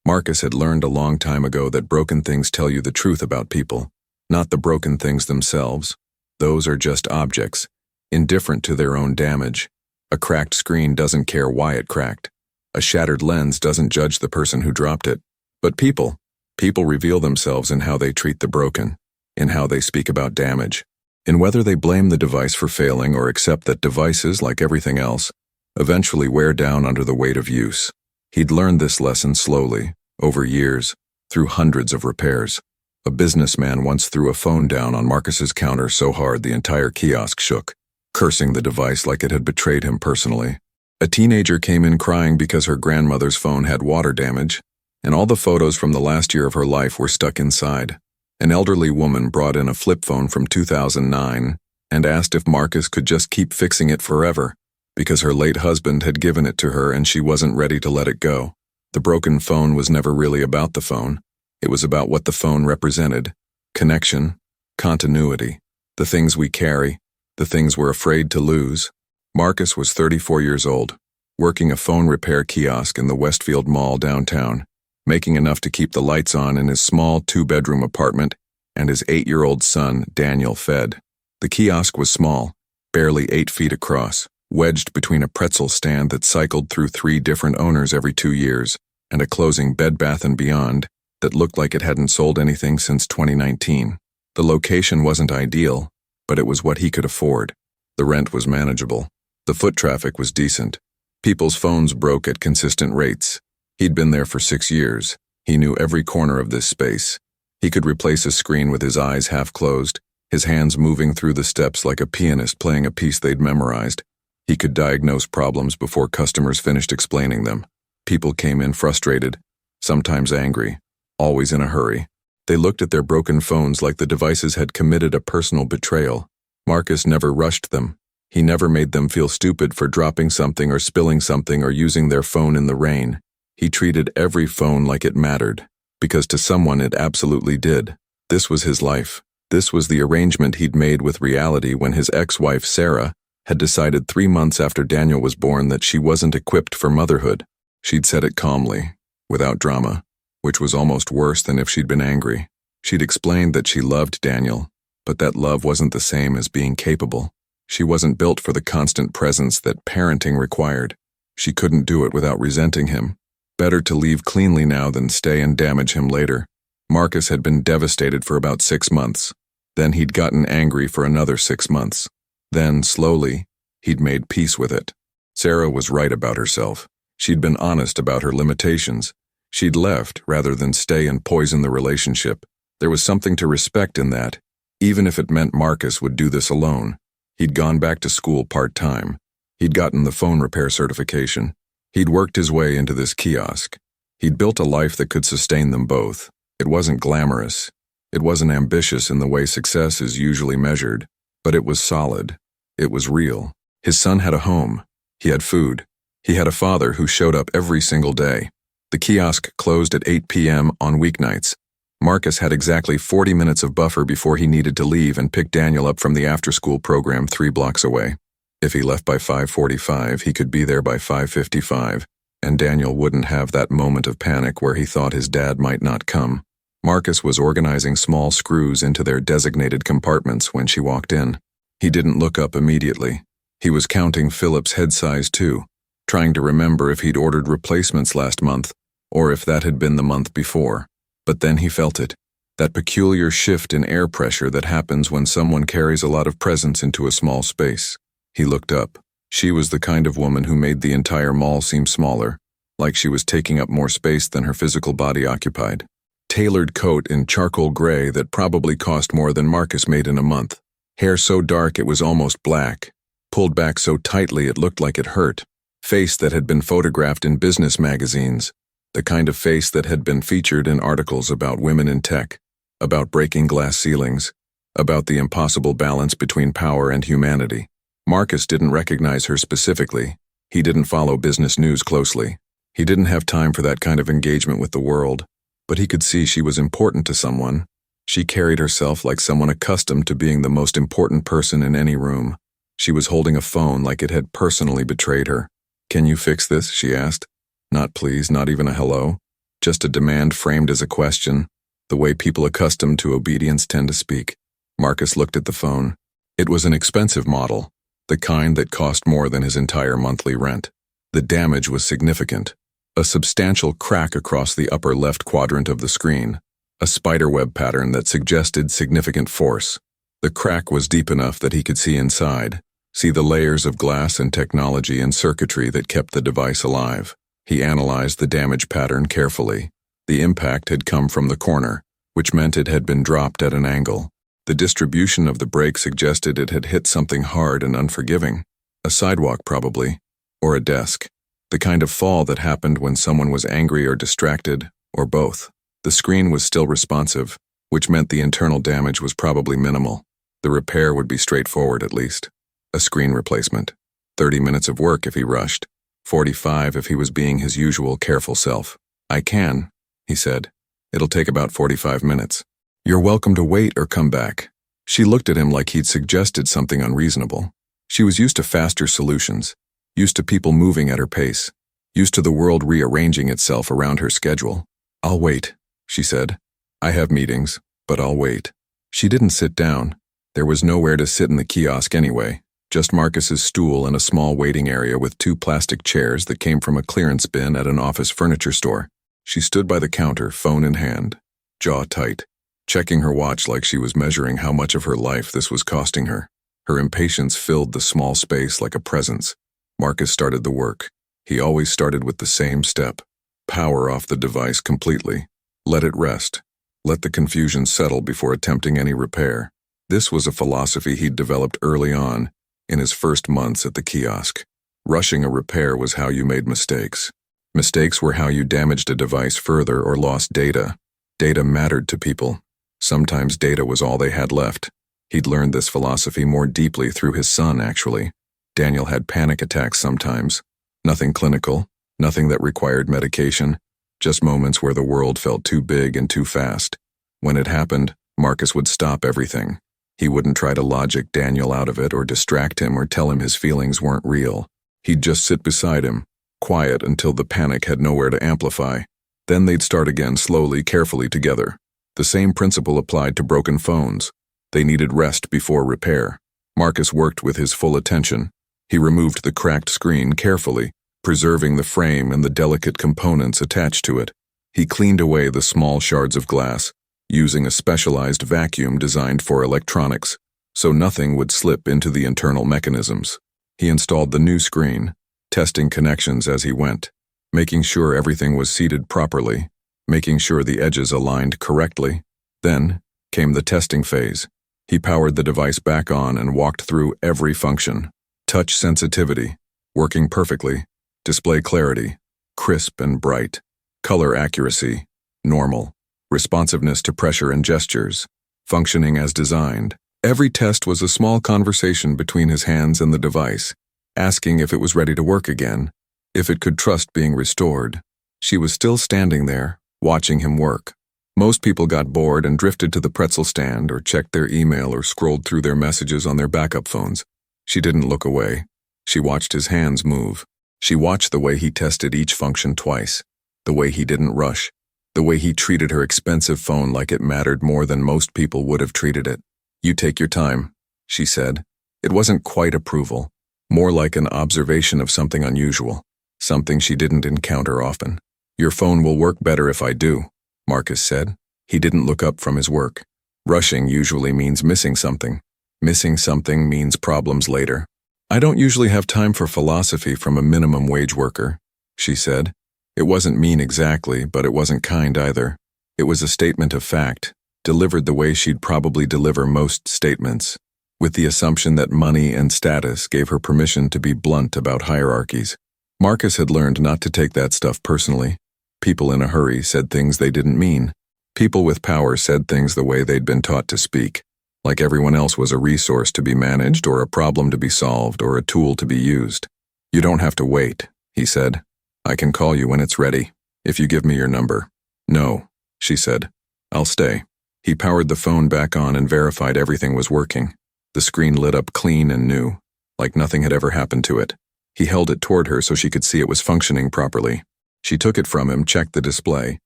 Marcus had learned a long time ago that broken things tell you the truth about people, not the broken things themselves. Those are just objects, indifferent to their own damage. A cracked screen doesn't care why it cracked. A shattered lens doesn't judge the person who dropped it. But people reveal themselves in how they treat the broken, in how they speak about damage, in whether they blame the device for failing or accept that devices, like everything else, eventually wear down under the weight of use. He'd learned this lesson slowly, over years, through hundreds of repairs. A businessman once threw a phone down on Marcus's counter so hard the entire kiosk shook, cursing the device like it had betrayed him personally. A teenager came in crying because her grandmother's phone had water damage, and all the photos from the last year of her life were stuck inside. An elderly woman brought in a flip phone from 2009 and asked if Marcus could just keep fixing it forever, because her late husband had given it to her and she wasn't ready to let it go. The broken phone was never really about the phone. It was about what the phone represented: connection, continuity, the things we carry, the things we're afraid to lose. Marcus was 34 years old, working a phone repair kiosk in the Westfield Mall downtown, making enough to keep the lights on in his small 2-bedroom apartment and his 8-year-old son, Daniel, fed. The kiosk was small, barely 8 feet across, wedged between a pretzel stand that cycled through 3 different owners every 2 years, and a closing Bed Bath & Beyond that looked like it hadn't sold anything since 2019. The location wasn't ideal, but it was what he could afford. The rent was manageable. The foot traffic was decent. People's phones broke at consistent rates. He'd been there for 6 years. He knew every corner of this space. He could replace a screen with his eyes half closed, his hands moving through the steps like a pianist playing a piece they'd memorized. He could diagnose problems before customers finished explaining them. People came in frustrated, sometimes angry, always in a hurry. They looked at their broken phones like the devices had committed a personal betrayal. Marcus never rushed them. He never made them feel stupid for dropping something or spilling something or using their phone in the rain. He treated every phone like it mattered, because to someone it absolutely did. This was his life. This was the arrangement he'd made with reality when his ex-wife, Sarah, had decided 3 months after Daniel was born that she wasn't equipped for motherhood. She'd said it calmly, without drama, which was almost worse than if she'd been angry. She'd explained that she loved Daniel, but that love wasn't the same as being capable. She wasn't built for the constant presence that parenting required. She couldn't do it without resenting him. Better to leave cleanly now than stay and damage him later. Marcus had been devastated for about 6 months. Then he'd gotten angry for another 6 months. Then, slowly, he'd made peace with it. Sarah was right about herself. She'd been honest about her limitations. She'd left rather than stay and poison the relationship. There was something to respect in that, even if it meant Marcus would do this alone. He'd gone back to school part-time. He'd gotten the phone repair certification. He'd worked his way into this kiosk. He'd built a life that could sustain them both. It wasn't glamorous. It wasn't ambitious in the way success is usually measured, but it was solid. It was real. His son had a home. He had food. He had a father who showed up every single day. The kiosk closed at 8 p.m. on weeknights. Marcus had exactly 40 minutes of buffer before he needed to leave and pick Daniel up from the after-school program 3 blocks away. If he left by 5:45, he could be there by 5:55, and Daniel wouldn't have that moment of panic where he thought his dad might not come. Marcus was organizing small screws into their designated compartments when she walked in. He didn't look up immediately. He was counting Philip's head size too, trying to remember if he'd ordered replacements last month, or if that had been the month before. But then he felt it, that peculiar shift in air pressure that happens when someone carries a lot of presence into a small space. He looked up. She was the kind of woman who made the entire mall seem smaller, like she was taking up more space than her physical body occupied. Tailored coat in charcoal gray that probably cost more than Marcus made in a month. Hair so dark it was almost black. Pulled back so tightly it looked like it hurt. Face that had been photographed in business magazines. The kind of face that had been featured in articles about women in tech, about breaking glass ceilings, about the impossible balance between power and humanity. Marcus didn't recognize her specifically. He didn't follow business news closely. He didn't have time for that kind of engagement with the world, but he could see she was important to someone. She carried herself like someone accustomed to being the most important person in any room. She was holding a phone like it had personally betrayed her. "Can you fix this?" she asked. Not please, not even a hello. just a demand framed as a question, the way people accustomed to obedience tend to speak. Marcus looked at the phone. It was an expensive model, the kind that cost more than his entire monthly rent. The damage was significant. A substantial crack across the upper left quadrant of the screen, a spiderweb pattern that suggested significant force. The crack was deep enough that he could see inside, see the layers of glass and technology and circuitry that kept the device alive. He analyzed the damage pattern carefully. The impact had come from the corner, which meant it had been dropped at an angle. The distribution of the break suggested it had hit something hard and unforgiving. A sidewalk probably, or a desk. The kind of fall that happened when someone was angry or distracted, or both. The screen was still responsive, which meant the internal damage was probably minimal. The repair would be straightforward at least. A screen replacement. 30 minutes of work if he rushed. 45 if he was being his usual careful self. "I can," he said. "It'll take about 45 minutes. You're welcome to wait or come back." She looked at him like he'd suggested something unreasonable. She was used to faster solutions, used to people moving at her pace, used to the world rearranging itself around her schedule. "I'll wait," she said. "I have meetings, but I'll wait." She didn't sit down. There was nowhere to sit in the kiosk anyway, just Marcus's stool and a small waiting area with 2 plastic chairs that came from a clearance bin at an office furniture store. She stood by the counter, phone in hand, jaw tight, checking her watch like she was measuring how much of her life this was costing her. Her impatience filled the small space like a presence. Marcus started the work. He always started with the same step. Power off the device completely. Let it rest. Let the confusion settle before attempting any repair. This was a philosophy he'd developed early on, in his first months at the kiosk. Rushing a repair was how you made mistakes. Mistakes were how you damaged a device further or lost data. Data mattered to people. Sometimes data was all they had left. He'd learned this philosophy more deeply through his son, actually. Daniel had panic attacks sometimes. Nothing clinical, nothing that required medication, just moments where the world felt too big and too fast. When it happened, Marcus would stop everything. He wouldn't try to logic Daniel out of it or distract him or tell him his feelings weren't real. He'd just sit beside him, quiet until the panic had nowhere to amplify. Then they'd start again slowly, carefully together. The same principle applied to broken phones. They needed rest before repair. Marcus worked with his full attention. He removed the cracked screen carefully, preserving the frame and the delicate components attached to it. He cleaned away the small shards of glass, using a specialized vacuum designed for electronics, so nothing would slip into the internal mechanisms. He installed the new screen, testing connections as he went, making sure everything was seated properly, making sure the edges aligned correctly. Then came the testing phase. He powered the device back on and walked through every function. Touch sensitivity, working perfectly. Display clarity, crisp and bright. Color accuracy, normal. Responsiveness to pressure and gestures, functioning as designed. Every test was a small conversation between his hands and the device, asking if it was ready to work again, if it could trust being restored. She was still standing there, watching him work. Most people got bored and drifted to the pretzel stand or checked their email or scrolled through their messages on their backup phones. She didn't look away. She watched his hands move. She watched the way he tested each function twice, the way he didn't rush, the way he treated her expensive phone like it mattered more than most people would have treated it. "You take your time," she said. It wasn't quite approval, more like an observation of something unusual, something she didn't encounter often. "Your phone will work better if I do," Marcus said. He didn't look up from his work. Rushing usually means missing something. Missing something means problems later. "I don't usually have time for philosophy from a minimum wage worker," she said. It wasn't mean exactly, but it wasn't kind either. It was a statement of fact, delivered the way she'd probably deliver most statements, with the assumption that money and status gave her permission to be blunt about hierarchies. Marcus had learned not to take that stuff personally. People in a hurry said things they didn't mean. People with power said things the way they'd been taught to speak, like everyone else was a resource to be managed or a problem to be solved or a tool to be used. "You don't have to wait," he said. "I can call you when it's ready, if you give me your number." "No," she said. "I'll stay." He powered the phone back on and verified everything was working. The screen lit up clean and new, like nothing had ever happened to it. He held it toward her so she could see it was functioning properly. She took it from him, checked the display,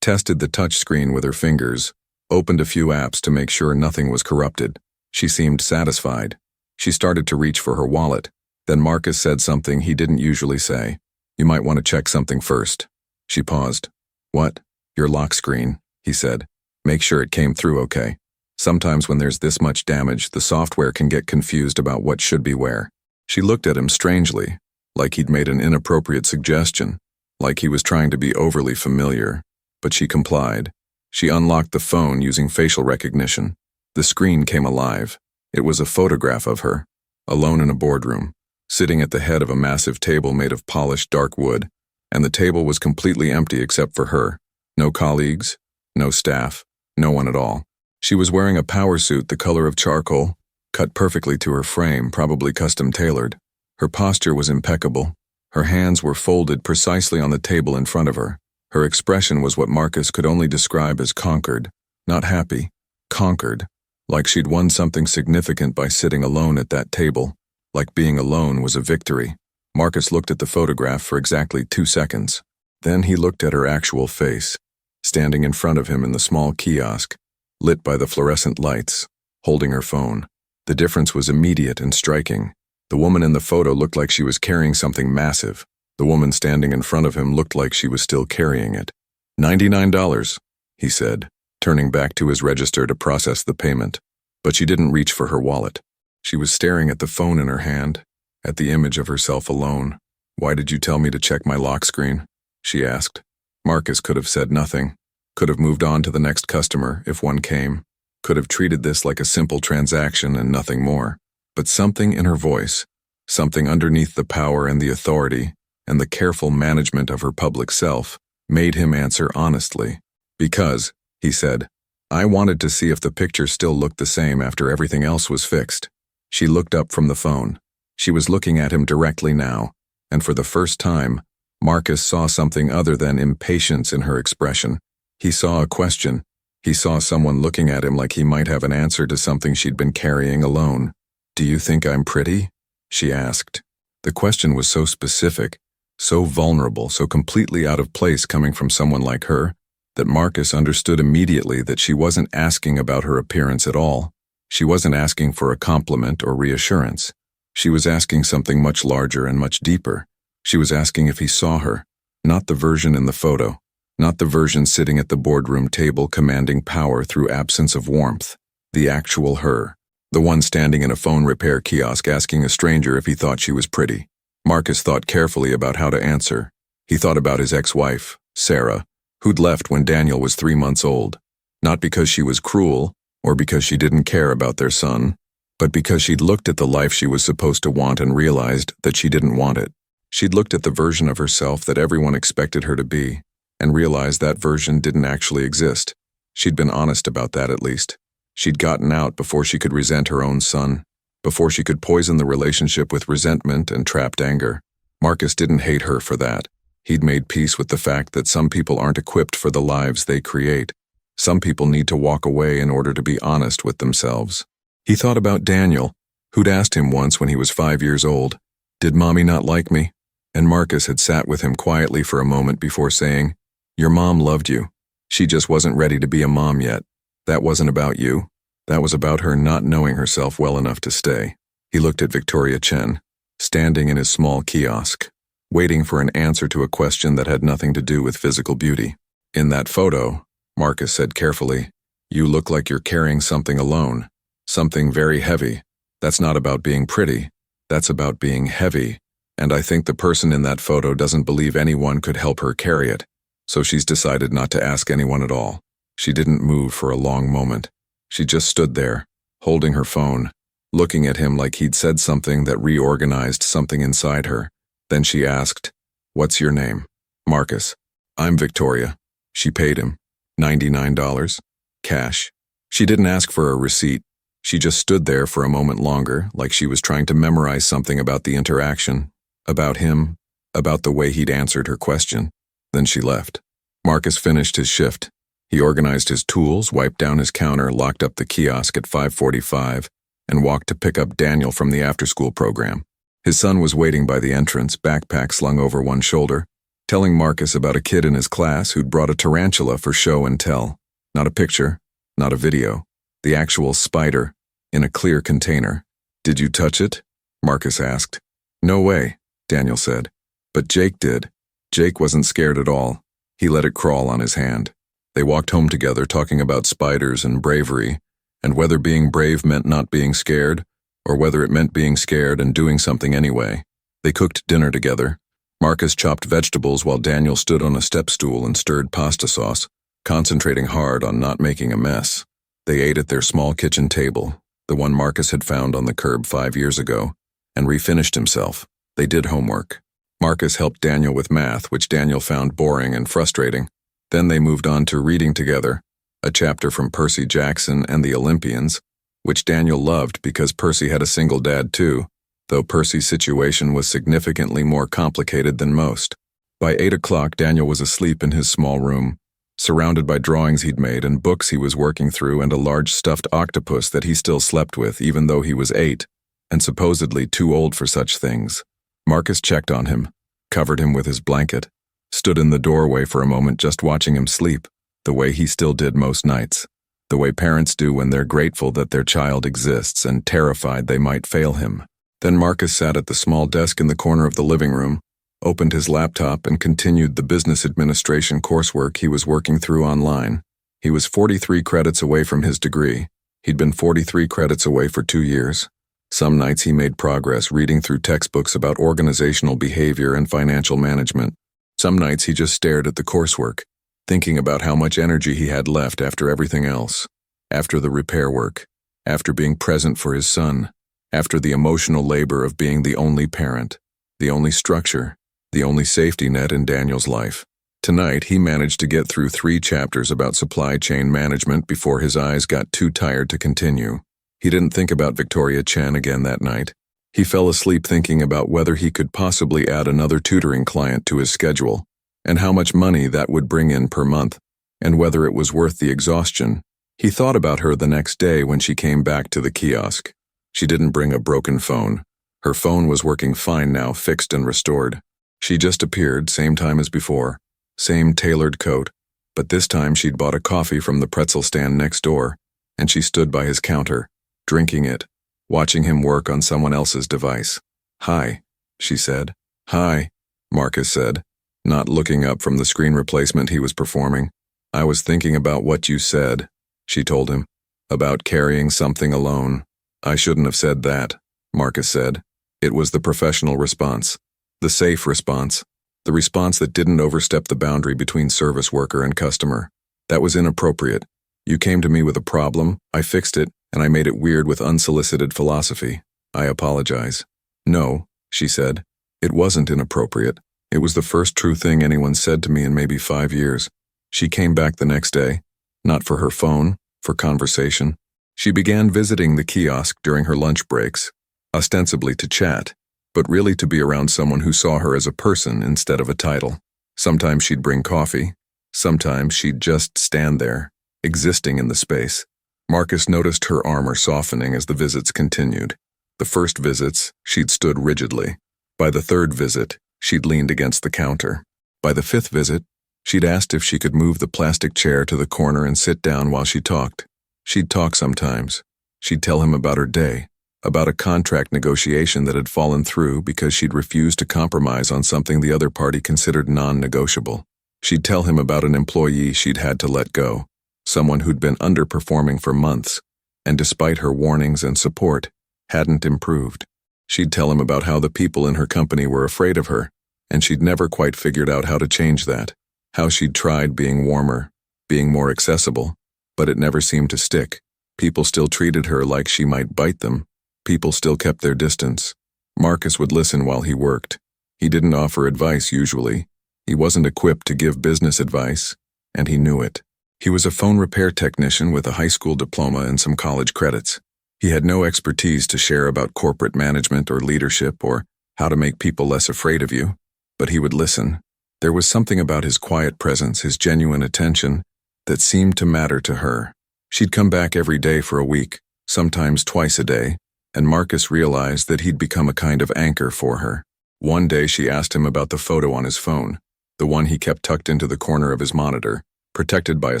tested the touch screen with her fingers, opened a few apps to make sure nothing was corrupted. She seemed satisfied. She started to reach for her wallet. Then Marcus said something he didn't usually say. "You might want to check something first." She paused. "What?" "Your lock screen," he said. "Make sure it came through okay. Sometimes when there's this much damage, the software can get confused about what should be where." She looked at him strangely, like he'd made an inappropriate suggestion, like he was trying to be overly familiar. But she complied. She unlocked the phone using facial recognition. The screen came alive. It was a photograph of her, alone in a boardroom, sitting at the head of a massive table made of polished dark wood, and the table was completely empty except for her. No colleagues, no staff, no one at all. She was wearing a power suit the color of charcoal, cut perfectly to her frame, probably custom-tailored. Her posture was impeccable. Her hands were folded precisely on the table in front of her. Her expression was what Marcus could only describe as conquered, not happy, conquered, like she'd won something significant by sitting alone at that table, like being alone was a victory. Marcus looked at the photograph for exactly 2 seconds. Then he looked at her actual face, standing in front of him in the small kiosk, lit by the fluorescent lights, holding her phone. The difference was immediate and striking. The woman in the photo looked like she was carrying something massive. The woman standing in front of him looked like she was still carrying it. $99, he said, turning back to his register to process the payment. But she didn't reach for her wallet. She was staring at the phone in her hand, at the image of herself alone. "Why did you tell me to check my lock screen?" she asked. Marcus could have said nothing, could have moved on to the next customer if one came, could have treated this like a simple transaction and nothing more. But something in her voice, something underneath the power and the authority, and the careful management of her public self, made him answer honestly. "Because," he said, "I wanted to see if the picture still looked the same after everything else was fixed." She looked up from the phone. She was looking at him directly now, and for the first time, Marcus saw something other than impatience in her expression. He saw a question. He saw someone looking at him like he might have an answer to something she'd been carrying alone. "Do you think I'm pretty?" she asked. The question was so specific, so vulnerable, so completely out of place coming from someone like her, that Marcus understood immediately that she wasn't asking about her appearance at all. She wasn't asking for a compliment or reassurance. She was asking something much larger and much deeper. She was asking if he saw her, not the version in the photo, not the version sitting at the boardroom table commanding power through absence of warmth, the actual her, the one standing in a phone repair kiosk asking a stranger if he thought she was pretty. Marcus thought carefully about how to answer. He thought about his ex-wife, Sarah, who'd left when Daniel was 3 months old, not because she was cruel or because she didn't care about their son, but because she'd looked at the life she was supposed to want and realized that she didn't want it. She'd looked at the version of herself that everyone expected her to be, and realized that version didn't actually exist. She'd been honest about that at least. She'd gotten out before she could resent her own son, before she could poison the relationship with resentment and trapped anger. Marcus didn't hate her for that. He'd made peace with the fact that some people aren't equipped for the lives they create. Some people need to walk away in order to be honest with themselves. He thought about Daniel, who'd asked him once when he was 5 years old, "Did Mommy not like me?" And Marcus had sat with him quietly for a moment before saying, "Your mom loved you. She just wasn't ready to be a mom yet. That wasn't about you. That was about her not knowing herself well enough to stay." He looked at Victoria Chen, standing in his small kiosk, waiting for an answer to a question that had nothing to do with physical beauty. "In that photo," Marcus said carefully, "you look like you're carrying something alone, something very heavy. That's not about being pretty. That's about being heavy. And I think the person in that photo doesn't believe anyone could help her carry it, so she's decided not to ask anyone at all." She didn't move for a long moment. She just stood there, holding her phone, looking at him like he'd said something that reorganized something inside her. Then she asked, "What's your name?" "Marcus." "I'm Victoria." She paid him. $99. Cash. She didn't ask for a receipt. She just stood there for a moment longer, like she was trying to memorize something about the interaction, about him, about the way he'd answered her question. Then she left. Marcus finished his shift. He organized his tools, wiped down his counter, locked up the kiosk at 5:45, and walked to pick up Daniel from the after-school program. His son was waiting by the entrance, backpack slung over one shoulder. telling Marcus about a kid in his class who'd brought a tarantula for show and tell. Not a picture, not a video. The actual spider, in a clear container. "Did you touch it?" Marcus asked. "No way," Daniel said. "But Jake did." Jake wasn't scared at all. He let it crawl on his hand. They walked home together talking about spiders and bravery, and whether being brave meant not being scared, or whether it meant being scared and doing something anyway. They cooked dinner together. Marcus chopped vegetables while Daniel stood on a step stool and stirred pasta sauce, concentrating hard on not making a mess. They ate at their small kitchen table, the one Marcus had found on the curb 5 years ago, and refinished himself. They did homework. Marcus helped Daniel with math, which Daniel found boring and frustrating. Then they moved on to reading together, a chapter from Percy Jackson and the Olympians, which Daniel loved because Percy had a single dad too, though Percy's situation was significantly more complicated than most. By 8 o'clock, Daniel was asleep in his small room, surrounded by drawings he'd made and books he was working through and a large stuffed octopus that he still slept with even though he was 8, and supposedly too old for such things. Marcus checked on him, covered him with his blanket, stood in the doorway for a moment just watching him sleep, the way he still did most nights, the way parents do when they're grateful that their child exists and terrified they might fail him. Then Marcus sat at the small desk in the corner of the living room, opened his laptop and continued the business administration coursework he was working through online. He was 43 credits away from his degree. He'd been 43 credits away for 2 years. Some nights he made progress reading through textbooks about organizational behavior and financial management. Some nights he just stared at the coursework, thinking about how much energy he had left after everything else, after the repair work, after being present for his son, after the emotional labor of being the only parent, the only structure, the only safety net in Daniel's life. Tonight, he managed to get through 3 chapters about supply chain management before his eyes got too tired to continue. He didn't think about Victoria Chen again that night. He fell asleep thinking about whether he could possibly add another tutoring client to his schedule, and how much money that would bring in per month, and whether it was worth the exhaustion. He thought about her the next day when she came back to the kiosk. She didn't bring a broken phone. Her phone was working fine now, fixed and restored. She just appeared, same time as before, same tailored coat, but this time she'd bought a coffee from the pretzel stand next door, and she stood by his counter, drinking it, watching him work on someone else's device. "Hi," she said. "Hi," Marcus said, not looking up from the screen replacement he was performing. "I was thinking about what you said," she told him, "about carrying something alone." "I shouldn't have said that," Marcus said. It was the professional response, the safe response, the response that didn't overstep the boundary between service worker and customer. "That was inappropriate. You came to me with a problem, I fixed it, and I made it weird with unsolicited philosophy. I apologize." "No," she said. "It wasn't inappropriate. It was the first true thing anyone said to me in maybe 5 years." She came back the next day, not for her phone, for conversation. She began visiting the kiosk during her lunch breaks, ostensibly to chat, but really to be around someone who saw her as a person instead of a title. Sometimes she'd bring coffee. Sometimes she'd just stand there, existing in the space. Marcus noticed her armor softening as the visits continued. The first visits, she'd stood rigidly. By the 3rd visit, she'd leaned against the counter. By the 5th visit, she'd asked if she could move the plastic chair to the corner and sit down while she talked. She'd talk sometimes. She'd tell him about her day, about a contract negotiation that had fallen through because she'd refused to compromise on something the other party considered non-negotiable. She'd tell him about an employee she'd had to let go, someone who'd been underperforming for months, and despite her warnings and support, hadn't improved. She'd tell him about how the people in her company were afraid of her, and she'd never quite figured out how to change that, how she'd tried being warmer, being more accessible, but it never seemed to stick. People still treated her like she might bite them. People still kept their distance. Marcus would listen while he worked. He didn't offer advice usually. He wasn't equipped to give business advice, and he knew it. He was a phone repair technician with a high school diploma and some college credits. He had no expertise to share about corporate management or leadership or how to make people less afraid of you, but he would listen. There was something about his quiet presence, his genuine attention, that seemed to matter to her. She'd come back every day for a week, sometimes twice a day, and Marcus realized that he'd become a kind of anchor for her. One day she asked him about the photo on his phone. the one he kept tucked into the corner of his monitor, protected by a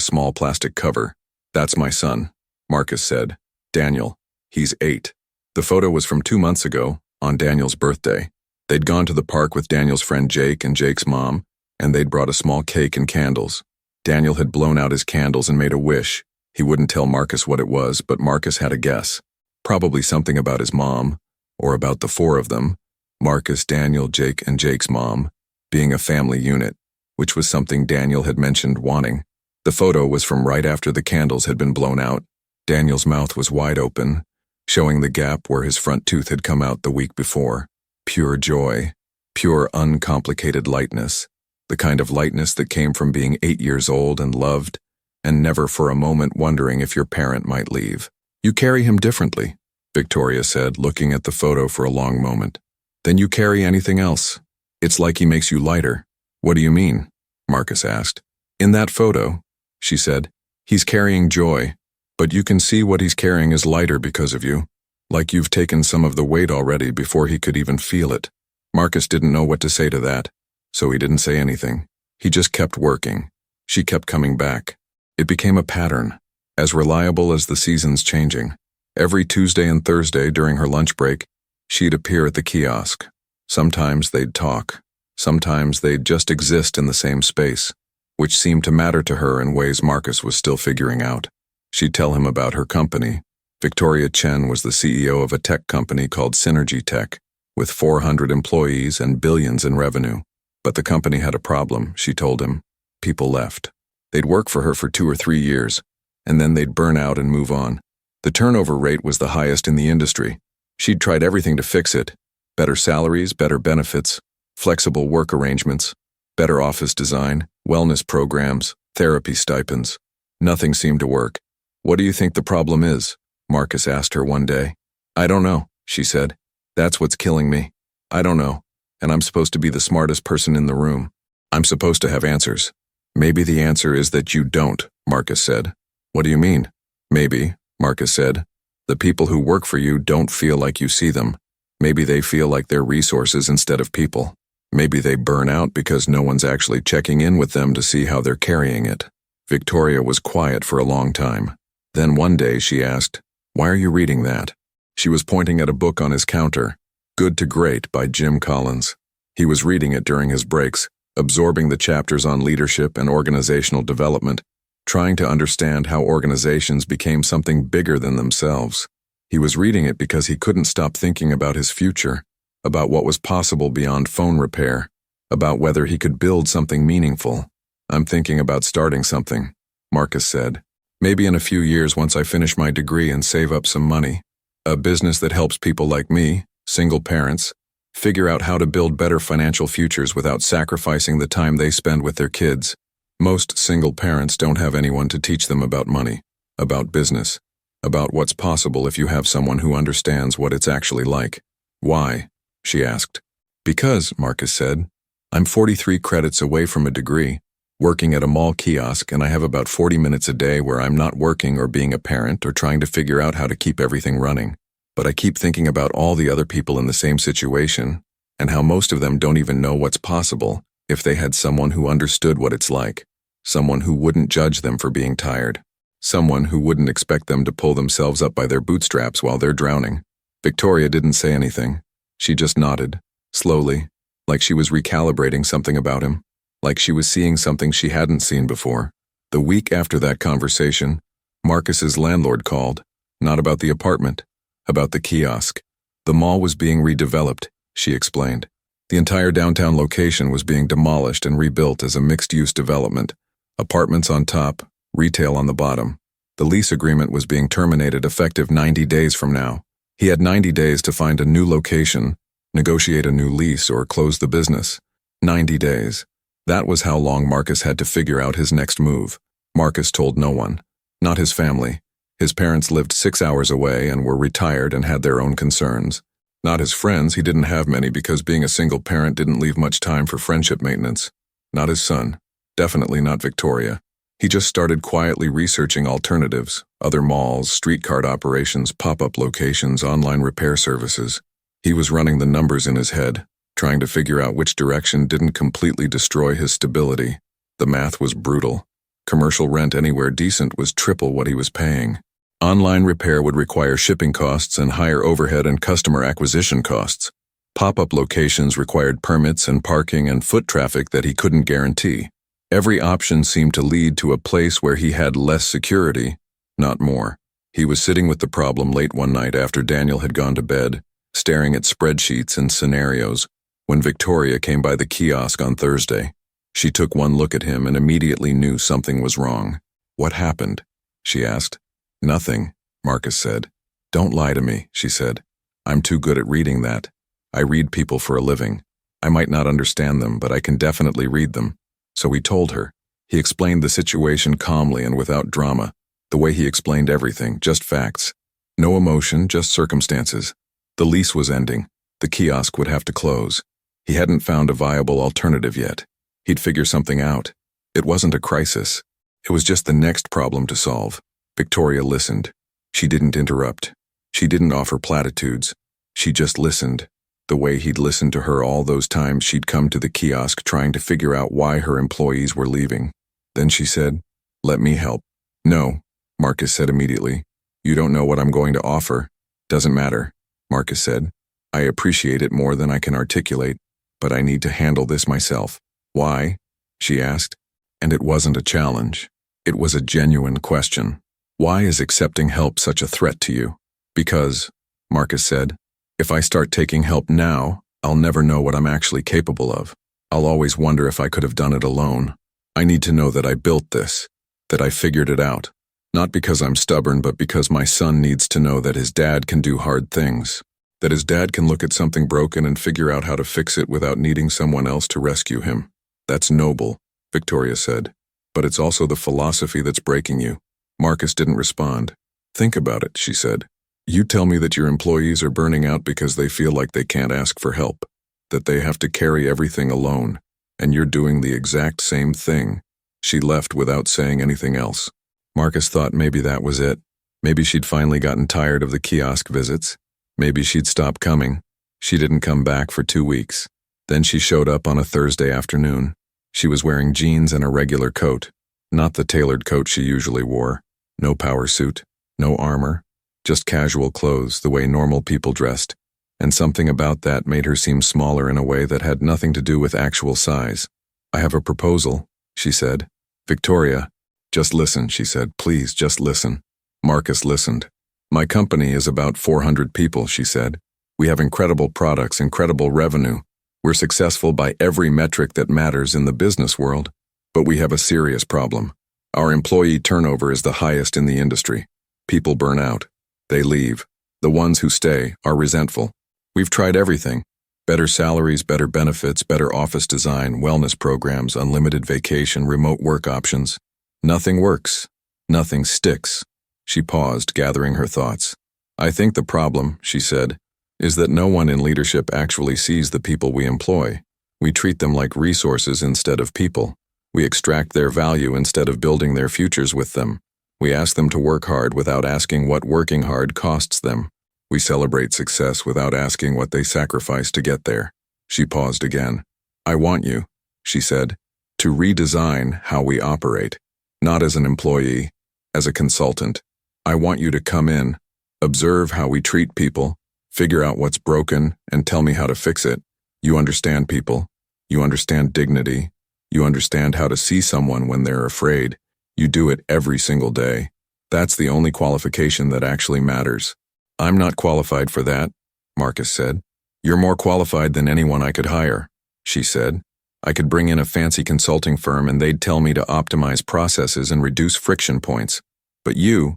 small plastic cover. "That's my son," Marcus said. "Daniel. He's 8. The photo was from 2 months ago, on Daniel's birthday. They'd gone to the park with Daniel's friend Jake and Jake's mom, and they'd brought a small cake and candles. Daniel had blown out his candles and made a wish. He wouldn't tell Marcus what it was, but Marcus had a guess. Probably something about his mom, or about the 4 of them, Marcus, Daniel, Jake, and Jake's mom, being a family unit, which was something Daniel had mentioned wanting. The photo was from right after the candles had been blown out. Daniel's mouth was wide open, showing the gap where his front tooth had come out the week before. Pure joy, pure uncomplicated lightness, the kind of lightness that came from being 8 years old and loved, and never for a moment wondering if your parent might leave. "You carry him differently," Victoria said, looking at the photo for a long moment. "Than you carry anything else. It's like he makes you lighter." "What do you mean?" Marcus asked. "In that photo," she said, "he's carrying joy, but you can see what he's carrying is lighter because of you, like you've taken some of the weight already before he could even feel it." Marcus didn't know what to say to that, so he didn't say anything. He just kept working. She kept coming back. It became a pattern, as reliable as the seasons changing. Every Tuesday and Thursday during her lunch break, she'd appear at the kiosk. Sometimes they'd talk. Sometimes they'd just exist in the same space, which seemed to matter to her in ways Marcus was still figuring out. She'd tell him about her company. Victoria Chen was the CEO of a tech company called Synergy Tech, with 400 employees and billions in revenue. But the company had a problem, she told him. People left. They'd work for her for 2 or 3 years, and then they'd burn out and move on. The turnover rate was the highest in the industry. She'd tried everything to fix it. Better salaries, better benefits, flexible work arrangements, better office design, wellness programs, therapy stipends. Nothing seemed to work. "What do you think the problem is?" Marcus asked her one day. "I don't know," she said. "That's what's killing me. I don't know, and I'm supposed to be the smartest person in the room. I'm supposed to have answers." "Maybe the answer is that you don't," Marcus said. "What do you mean?" "Maybe," Marcus said, "the people who work for you don't feel like you see them. Maybe they feel like they're resources instead of people. Maybe they burn out because no one's actually checking in with them to see how they're carrying it." Victoria was quiet for a long time. Then one day she asked, "Why are you reading that?" She was pointing at a book on his counter, Good to Great by Jim Collins. He was reading it during his breaks, absorbing the chapters on leadership and organizational development, trying to understand how organizations became something bigger than themselves. He was reading it because he couldn't stop thinking about his future, about what was possible beyond phone repair, about whether he could build something meaningful. "I'm thinking about starting something," Marcus said. "Maybe in a few years once I finish my degree and save up some money. A business that helps people like me, single parents, figure out how to build better financial futures without sacrificing the time they spend with their kids. Most single parents don't have anyone to teach them about money, about business, about what's possible if you have someone who understands what it's actually like." "Why?" she asked. "Because," Marcus said, "I'm 43 credits away from a degree, working at a mall kiosk, and I have about 40 minutes a day where I'm not working or being a parent or trying to figure out how to keep everything running. But I keep thinking about all the other people in the same situation, and how most of them don't even know what's possible if they had someone who understood what it's like, someone who wouldn't judge them for being tired, someone who wouldn't expect them to pull themselves up by their bootstraps while they're drowning." Victoria didn't say anything. She just nodded, slowly, like she was recalibrating something about him, like she was seeing something she hadn't seen before. The week after that conversation, Marcus's landlord called, not about the apartment, about the kiosk. The mall was being redeveloped, she explained. The entire downtown location was being demolished and rebuilt as a mixed-use development, apartments on top, retail on the bottom. The lease agreement was being terminated effective 90 days from now. He had 90 days to find a new location, negotiate a new lease, or close the business. 90 days. That was how long Marcus had to figure out his next move. Marcus told no one. Not his family. His parents lived 6 hours away and were retired and had their own concerns. Not his friends, he didn't have many because being a single parent didn't leave much time for friendship maintenance. Not his son. Definitely not Victoria. He just started quietly researching alternatives, other malls, street cart operations, pop-up locations, online repair services. He was running the numbers in his head, trying to figure out which direction didn't completely destroy his stability. The math was brutal. Commercial rent anywhere decent was triple what he was paying. Online repair would require shipping costs and higher overhead and customer acquisition costs. Pop-up locations required permits and parking and foot traffic that he couldn't guarantee. Every option seemed to lead to a place where he had less security, not more. He was sitting with the problem late one night after Daniel had gone to bed, staring at spreadsheets and scenarios, when Victoria came by the kiosk on Thursday. She took one look at him and immediately knew something was wrong. "What happened?" she asked. "Nothing," Marcus said. "Don't lie to me," she said. "I'm too good at reading that. I read people for a living. I might not understand them, but I can definitely read them." So he told her. He explained the situation calmly and without drama, the way he explained everything, just facts. No emotion, just circumstances. The lease was ending. The kiosk would have to close. He hadn't found a viable alternative yet. He'd figure something out. It wasn't a crisis. It was just the next problem to solve. Victoria listened. She didn't interrupt. She didn't offer platitudes. She just listened, the way he'd listened to her all those times she'd come to the kiosk trying to figure out why her employees were leaving. Then she said, "Let me help." "No," Marcus said immediately. "You don't know what I'm going to offer." "Doesn't matter," Marcus said. "I appreciate it more than I can articulate, but I need to handle this myself." "Why?" she asked. And it wasn't a challenge. It was a genuine question. "Why is accepting help such a threat to you?" "Because," Marcus said, "if I start taking help now, I'll never know what I'm actually capable of. I'll always wonder if I could have done it alone. I need to know that I built this, that I figured it out. Not because I'm stubborn, but because my son needs to know that his dad can do hard things. That his dad can look at something broken and figure out how to fix it without needing someone else to rescue him. That's noble," Victoria said. "But it's also the philosophy that's breaking you." Marcus didn't respond. "Think about it," she said. "You tell me that your employees are burning out because they feel like they can't ask for help, that they have to carry everything alone, and you're doing the exact same thing." She left without saying anything else. Marcus thought maybe that was it. Maybe she'd finally gotten tired of the kiosk visits. Maybe she'd stopped coming. She didn't come back for 2 weeks. Then she showed up on a Thursday afternoon. She was wearing jeans and a regular coat, not the tailored coat she usually wore. No power suit, no armor, just casual clothes the way normal people dressed. And something about that made her seem smaller in a way that had nothing to do with actual size. "I have a proposal," she said. "Victoria." "Just listen," she said. "Please, just listen." Marcus listened. "My company is about 400 people," she said. "We have incredible products, incredible revenue. We're successful by every metric that matters in the business world. But we have a serious problem. Our employee turnover is the highest in the industry. People burn out. They leave. The ones who stay are resentful. We've tried everything. Better salaries, better benefits, better office design, wellness programs, unlimited vacation, remote work options. Nothing works. Nothing sticks." She paused, gathering her thoughts. "I think the problem," she said, "is that no one in leadership actually sees the people we employ. We treat them like resources instead of people. We extract their value instead of building their futures with them. We ask them to work hard without asking what working hard costs them. We celebrate success without asking what they sacrifice to get there." She paused again. "I want you," she said, "to redesign how we operate. Not as an employee, as a consultant. I want you to come in, observe how we treat people, figure out what's broken, and tell me how to fix it. You understand people. You understand dignity. You understand how to see someone when they're afraid. You do it every single day. That's the only qualification that actually matters." "I'm not qualified for that," Marcus said. "You're more qualified than anyone I could hire," she said. "I could bring in a fancy consulting firm and they'd tell me to optimize processes and reduce friction points. But you'd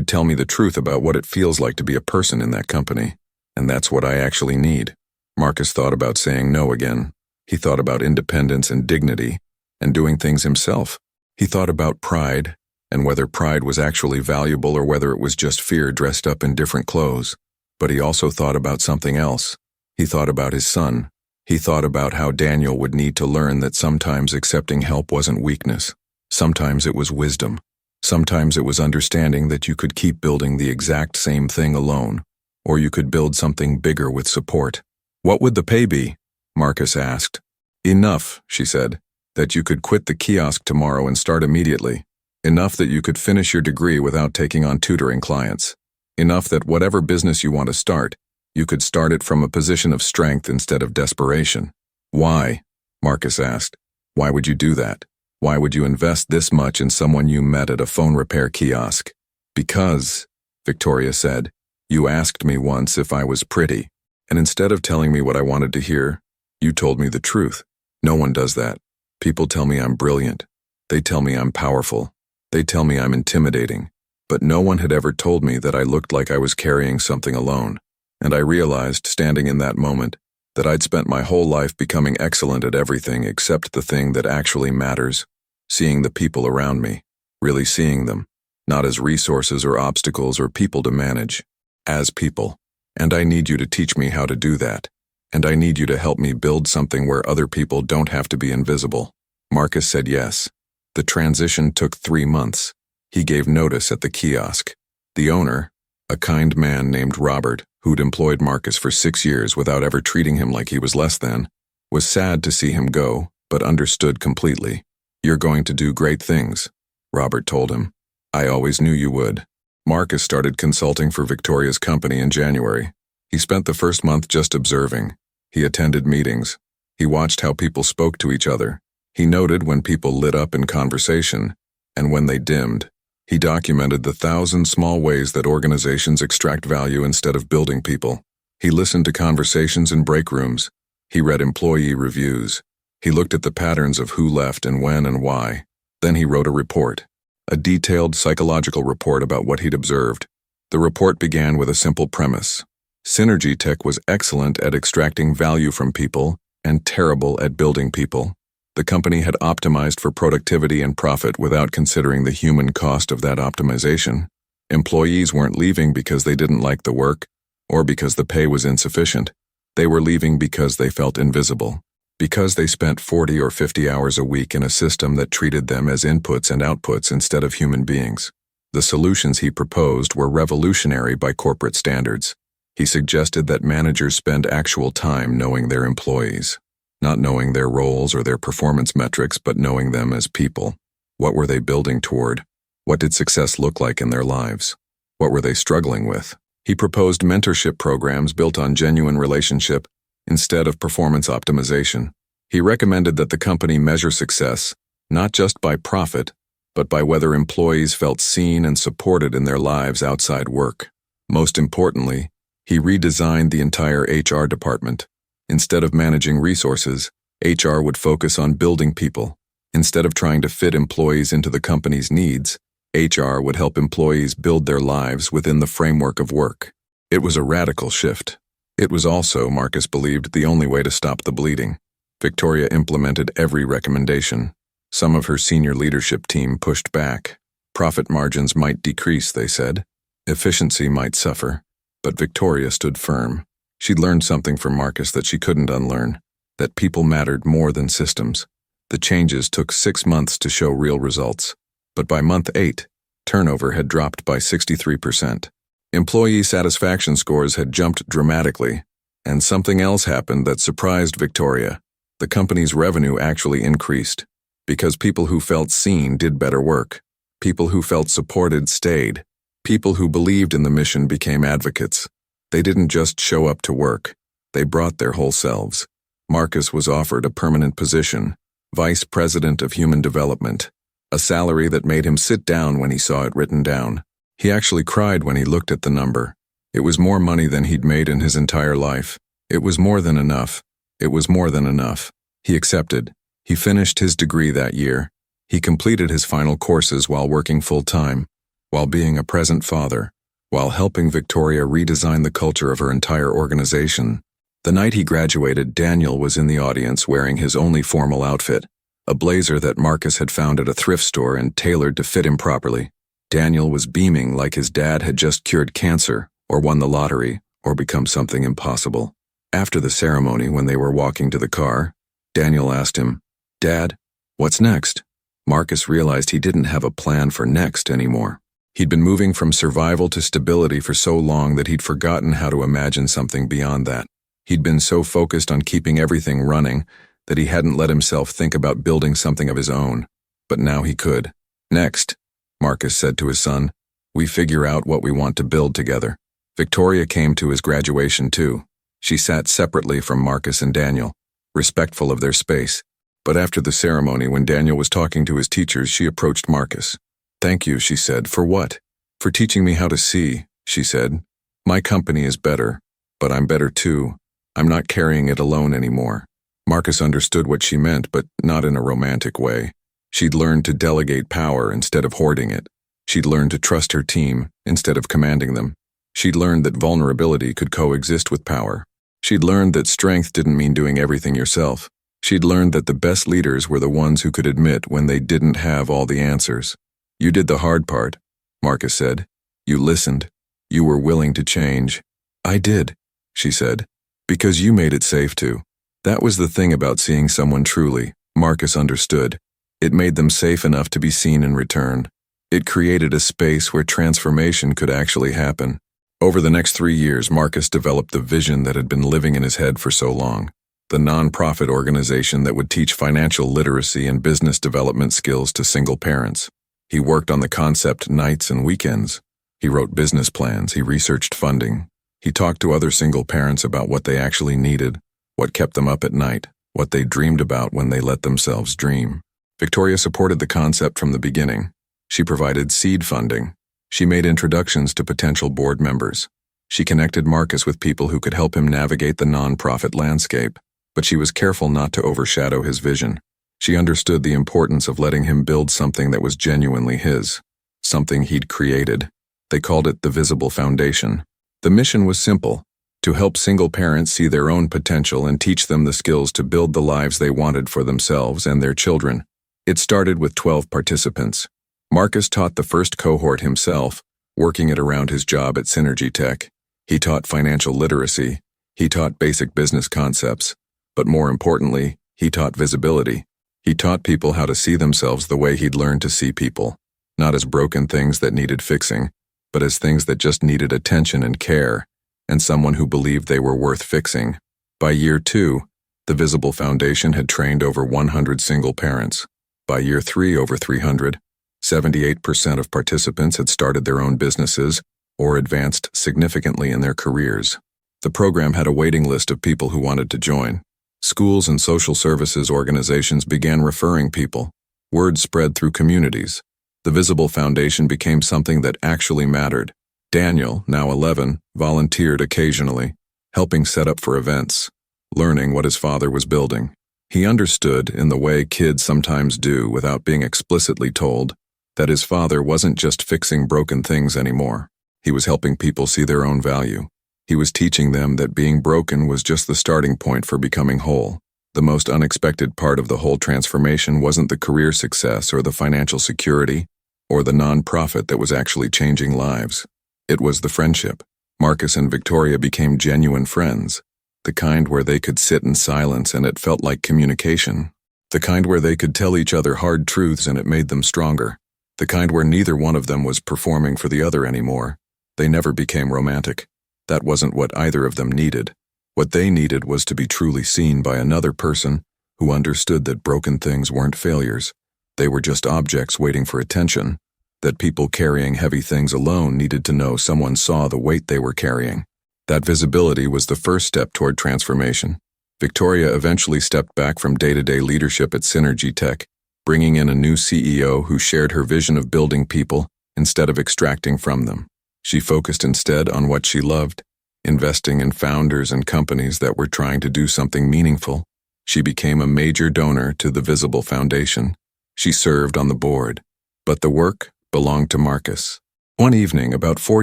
tell me the truth about what it feels like to be a person in that company. And that's what I actually need." Marcus thought about saying no again. He thought about independence and dignity, and doing things himself. He thought about pride, and whether pride was actually valuable or whether it was just fear dressed up in different clothes. But he also thought about something else. He thought about his son. He thought about how Daniel would need to learn that sometimes accepting help wasn't weakness. Sometimes it was wisdom. Sometimes it was understanding that you could keep building the exact same thing alone, or you could build something bigger with support. "What would the pay be?" Marcus asked. Enough, she said, that you could quit the kiosk tomorrow and start immediately. Enough that you could finish your degree without taking on tutoring clients. Enough that whatever business you want to start, you could start it from a position of strength instead of desperation. Why? Marcus asked. Why would you do that? Why would you invest this much in someone you met at a phone repair kiosk? Because, Victoria said, you asked me once if I was pretty, and instead of telling me what I wanted to hear, you told me the truth. No one does that. People tell me I'm brilliant. They tell me I'm powerful. They tell me I'm intimidating. But no one had ever told me that I looked like I was carrying something alone. And I realized, standing in that moment, that I'd spent my whole life becoming excellent at everything except the thing that actually matters, seeing the people around me, really seeing them, not as resources or obstacles or people to manage, as people. And I need you to teach me how to do that. And I need you to help me build something where other people don't have to be invisible. Marcus said yes. The transition took 3 months. He gave notice at the kiosk. The owner, a kind man named Robert, who'd employed Marcus for 6 years without ever treating him like he was less than, was sad to see him go, but understood completely. You're going to do great things, Robert told him. I always knew you would. Marcus started consulting for Victoria's company in January. He spent the first month just observing. He attended meetings. He watched how people spoke to each other. He noted when people lit up in conversation, and when they dimmed. He documented the 1,000 small ways that organizations extract value instead of building people. He listened to conversations in break rooms. He read employee reviews. He looked at the patterns of who left and when and why. Then he wrote a report, a detailed psychological report about what he'd observed. The report began with a simple premise. Synergy Tech was excellent at extracting value from people and terrible at building people. The company had optimized for productivity and profit without considering the human cost of that optimization. Employees weren't leaving because they didn't like the work or because the pay was insufficient. They were leaving because they felt invisible, because they spent 40 or 50 hours a week in a system that treated them as inputs and outputs instead of human beings. The solutions he proposed were revolutionary by corporate standards. He suggested that managers spend actual time knowing their employees. Not knowing their roles or their performance metrics, but knowing them as people. What were they building toward? What did success look like in their lives? What were they struggling with? He proposed mentorship programs built on genuine relationship instead of performance optimization. He recommended that the company measure success, not just by profit, but by whether employees felt seen and supported in their lives outside work. Most importantly, he redesigned the entire HR department. Instead of managing resources, HR would focus on building people. Instead of trying to fit employees into the company's needs, HR would help employees build their lives within the framework of work. It was a radical shift. It was also, Marcus believed, the only way to stop the bleeding. Victoria implemented every recommendation. Some of her senior leadership team pushed back. Profit margins might decrease, they said. Efficiency might suffer. But Victoria stood firm. She'd learned something from Marcus that she couldn't unlearn, that people mattered more than systems. The changes took 6 months to show real results, but by month 8, turnover had dropped by 63%. Employee satisfaction scores had jumped dramatically, and something else happened that surprised Victoria. The company's revenue actually increased, because people who felt seen did better work. People who felt supported stayed. People who believed in the mission became advocates. They didn't just show up to work. They brought their whole selves. Marcus was offered a permanent position, Vice President of Human Development, a salary that made him sit down when he saw it written down. He actually cried when he looked at the number. It was more money than he'd made in his entire life. It was more than enough. It was more than enough. He accepted. He finished his degree that year. He completed his final courses while working full-time, while being a present father, while helping Victoria redesign the culture of her entire organization. The night he graduated, Daniel was in the audience wearing his only formal outfit, a blazer that Marcus had found at a thrift store and tailored to fit him properly. Daniel was beaming like his dad had just cured cancer, or won the lottery, or become something impossible. After the ceremony, when they were walking to the car, Daniel asked him, "Dad, what's next?" Marcus realized he didn't have a plan for next anymore. He'd been moving from survival to stability for so long that he'd forgotten how to imagine something beyond that. He'd been so focused on keeping everything running that he hadn't let himself think about building something of his own. But now he could. Next, Marcus said to his son, we figure out what we want to build together. Victoria came to his graduation too. She sat separately from Marcus and Daniel, respectful of their space. But after the ceremony, when Daniel was talking to his teachers, she approached Marcus. Thank you, she said. For what? For teaching me how to see, she said. My company is better, but I'm better too. I'm not carrying it alone anymore. Marcus understood what she meant, but not in a romantic way. She'd learned to delegate power instead of hoarding it. She'd learned to trust her team instead of commanding them. She'd learned that vulnerability could coexist with power. She'd learned that strength didn't mean doing everything yourself. She'd learned that the best leaders were the ones who could admit when they didn't have all the answers. You did the hard part, Marcus said. You listened. You were willing to change. I did, she said, because you made it safe to. That was the thing about seeing someone truly, Marcus understood. It made them safe enough to be seen in return. It created a space where transformation could actually happen. Over the next 3 years, Marcus developed the vision that had been living in his head for so long. The nonprofit organization that would teach financial literacy and business development skills to single parents. He worked on the concept nights and weekends. He wrote business plans, he researched funding. He talked to other single parents about what they actually needed, what kept them up at night, what they dreamed about when they let themselves dream. Victoria supported the concept from the beginning. She provided seed funding. She made introductions to potential board members. She connected Marcus with people who could help him navigate the nonprofit landscape, but she was careful not to overshadow his vision. She understood the importance of letting him build something that was genuinely his, something he'd created. They called it the Visible Foundation. The mission was simple, to help single parents see their own potential and teach them the skills to build the lives they wanted for themselves and their children. It started with 12 participants. Marcus taught the first cohort himself, working it around his job at Synergy Tech. He taught financial literacy. He taught basic business concepts. But more importantly, he taught visibility. He taught people how to see themselves the way he'd learned to see people, not as broken things that needed fixing, but as things that just needed attention and care, and someone who believed they were worth fixing. By year 2, the Visible Foundation had trained over 100 single parents. By year 3, over 300. 78% of participants had started their own businesses or advanced significantly in their careers. The program had a waiting list of people who wanted to join. Schools and social services organizations began referring people. Word spread through communities. The Visible Foundation became something that actually mattered. Daniel, now 11, volunteered occasionally, helping set up for events, learning what his father was building. He understood, in the way kids sometimes do without being explicitly told, that his father wasn't just fixing broken things anymore. He was helping people see their own value. He was teaching them that being broken was just the starting point for becoming whole. The most unexpected part of the whole transformation wasn't the career success or the financial security or the nonprofit that was actually changing lives. It was the friendship. Marcus and Victoria became genuine friends, the kind where they could sit in silence and it felt like communication, the kind where they could tell each other hard truths and it made them stronger, the kind where neither one of them was performing for the other anymore. They never became romantic. That wasn't what either of them needed. What they needed was to be truly seen by another person who understood that broken things weren't failures. They were just objects waiting for attention, that people carrying heavy things alone needed to know someone saw the weight they were carrying. That visibility was the first step toward transformation. Victoria eventually stepped back from day-to-day leadership at Synergy Tech, bringing in a new CEO who shared her vision of building people instead of extracting from them. She focused instead on what she loved, investing in founders and companies that were trying to do something meaningful. She became a major donor to the Visible Foundation. She served on the board, but the work belonged to Marcus. One evening, about 4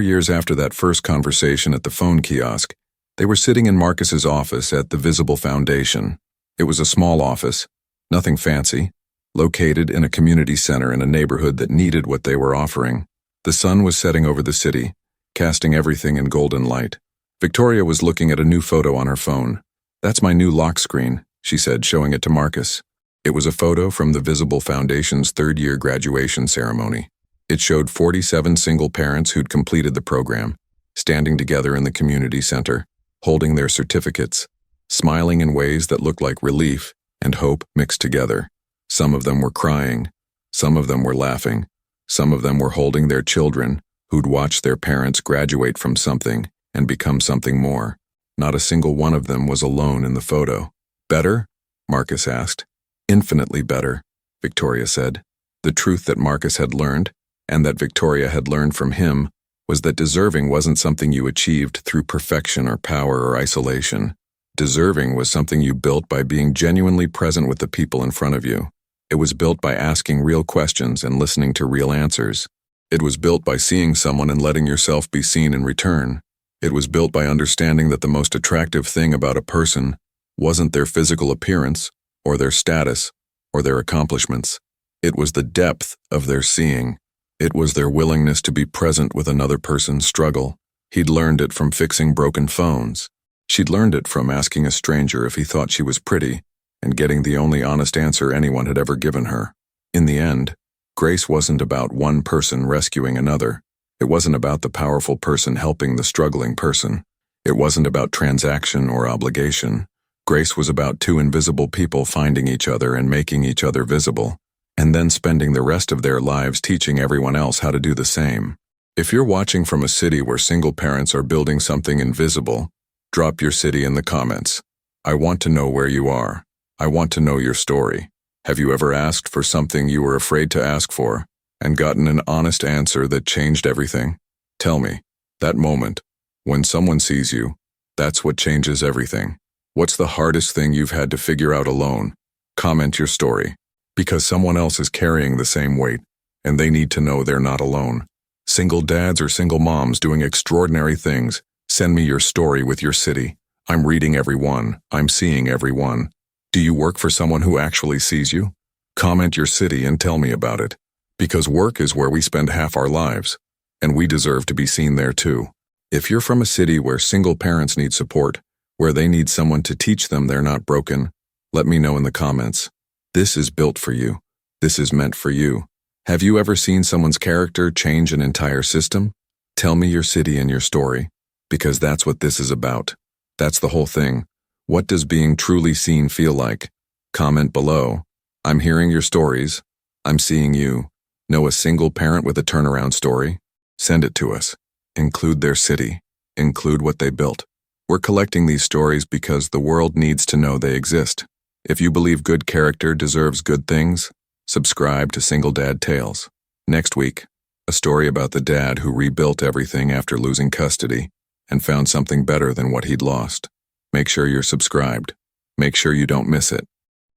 years after that first conversation at the phone kiosk, they were sitting in Marcus's office at the Visible Foundation. It was a small office, nothing fancy, located in a community center in a neighborhood that needed what they were offering. The sun was setting over the city, casting everything in golden light. Victoria was looking at a new photo on her phone. "That's my new lock screen," she said, showing it to Marcus. It was a photo from the Visible Foundation's third-year graduation ceremony. It showed 47 single parents who'd completed the program, standing together in the community center, holding their certificates. smiling in ways that looked like relief and hope mixed together. Some of them were crying. Some of them were laughing. Some of them were holding their children who'd watched their parents graduate from something and become something more. Not a single one of them was alone in the photo. Better? Marcus asked. Infinitely better, Victoria said. The truth that Marcus had learned, and that Victoria had learned from him, was that deserving wasn't something you achieved through perfection or power or isolation. Deserving was something you built by being genuinely present with the people in front of you. It was built by asking real questions and listening to real answers. It was built by seeing someone and letting yourself be seen in return. It was built by understanding that the most attractive thing about a person wasn't their physical appearance, or their status, or their accomplishments. It was the depth of their seeing. It was their willingness to be present with another person's struggle. He'd learned it from fixing broken phones. She'd learned it from asking a stranger if he thought she was pretty, and getting the only honest answer anyone had ever given her. In the end, grace wasn't about one person rescuing another. It wasn't about the powerful person helping the struggling person. It wasn't about transaction or obligation. Grace was about two invisible people finding each other and making each other visible, and then spending the rest of their lives teaching everyone else how to do the same. If you're watching from a city where single parents are building something invisible, drop your city in the comments. I want to know where you are. I want to know your story. Have you ever asked for something you were afraid to ask for, and gotten an honest answer that changed everything? Tell me, that moment, when someone sees you, that's what changes everything. What's the hardest thing you've had to figure out alone? Comment your story, because someone else is carrying the same weight, and they need to know they're not alone. Single dads or single moms doing extraordinary things, send me your story with your city. I'm reading every one. I'm seeing every one. Do you work for someone who actually sees you? Comment your city and tell me about it. Because work is where we spend half our lives, and we deserve to be seen there too. If you're from a city where single parents need support, where they need someone to teach them they're not broken, let me know in the comments. This is built for you. This is meant for you. Have you ever seen someone's character change an entire system? Tell me your city and your story, because that's what this is about. That's the whole thing. What does being truly seen feel like? Comment below. I'm hearing your stories. I'm seeing you. Know a single parent with a turnaround story? Send it to us. Include their city. Include what they built. We're collecting these stories because the world needs to know they exist. If you believe good character deserves good things, subscribe to Single Dad Tales. Next week, a story about the dad who rebuilt everything after losing custody and found something better than what he'd lost. Make sure you're subscribed. Make sure you don't miss it.